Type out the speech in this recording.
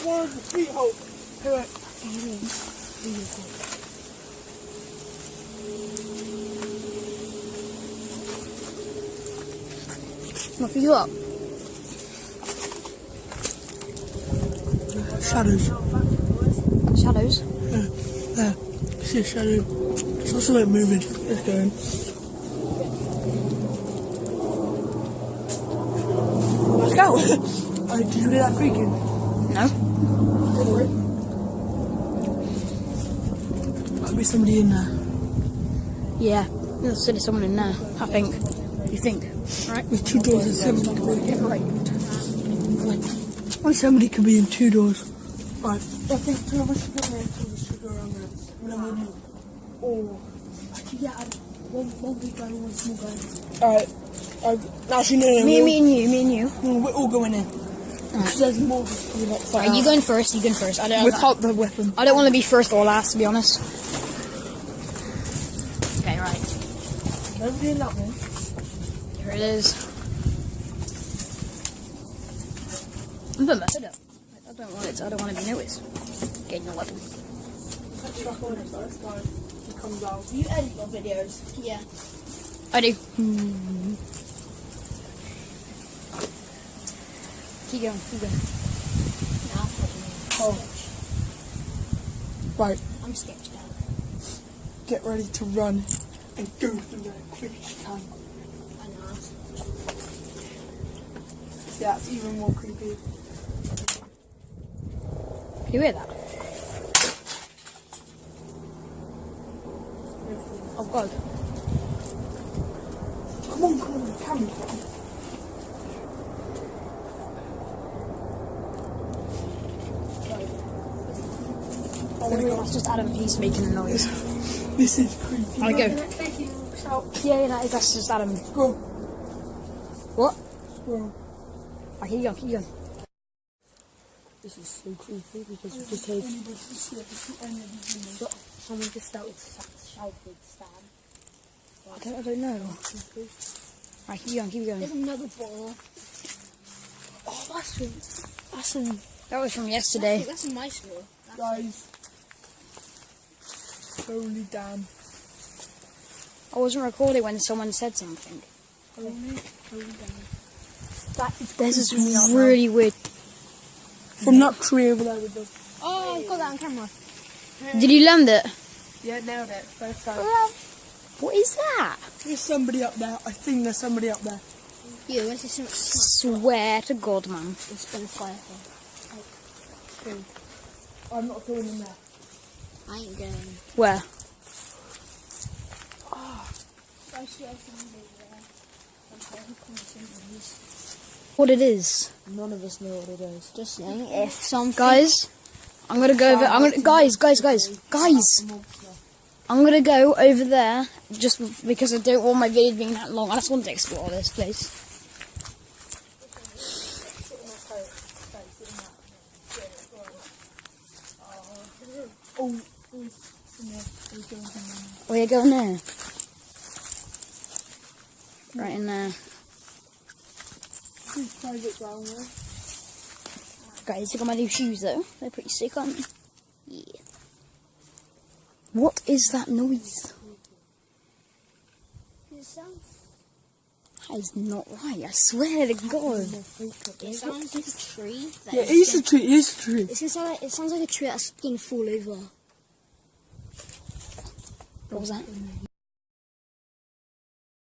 more of the sweet hope. Here, What for you up? Shadows. Shadows? There. See a shadow. It's also like moving. It's going. Back out. Oh, did you hear that creaking? No. Don't worry. Might be somebody in there. Yeah, there's still someone in there, I think. You think? Right? With 2 doors and somebody could be in. Right. Only somebody could be in 2 doors. Right. I think 2 of us should go there and 2 of us should go around there. And then we'll move. Or actually, yeah, one big guy and one small guy. Alright. Actually, no. Me and you. No, we're all going in. Because there's more of us coming like Right, you going first, I don't without the weapon. I don't want to be first or last, to be honest. Okay, right. Nobody in that one. Here it is. I'm putting my hood up. I don't want to be noticed. Getting your weapon. He comes out. Do you edit your videos? Yeah. I do. Keep going. Oh. Right. I'm sketched out. Get ready to run and go through there quick as you can. I know. Yeah, it's even more creepy. Can you hear that? Oh God. Come on, camera. Oh my God, that's just Adam. He's making a noise. This is creepy. I go. Yeah, that's just Adam. Squirrel. What? Squirrel. Right, keep going. This is so creepy because we just heard Someone just shouted Stan. I don't know. Right, keep going. There's another ball. Oh, that's That was from yesterday. That's a nice one. guys. Holy damn. I wasn't recording when someone said something. Holy damn. This is really weird. From that tree over there with the... Oh, I've got that on camera. Did you land it? Yeah, nailed it. First time. What is that? There's somebody up there. I think there's somebody up there. Yeah, where's this? Swear to God, man. It's been a fire thing. Okay. I'm not going in there. I ain't going. Where? What it is? None of us know what it is. Just saying, if some Guys, I'm gonna go over. Guys. I'm gonna go over there just because I don't want my video being that long. I just want to explore this place. Where you going there? Right in there. Private ground there. Guys, look at my new shoes though. They're pretty sick, aren't they? Yeah. What is that noise? That is not right, I swear to God. It sounds like a tree. Yeah, it is a tree. It is a tree. It sounds like a tree that's going to fall over. What was that?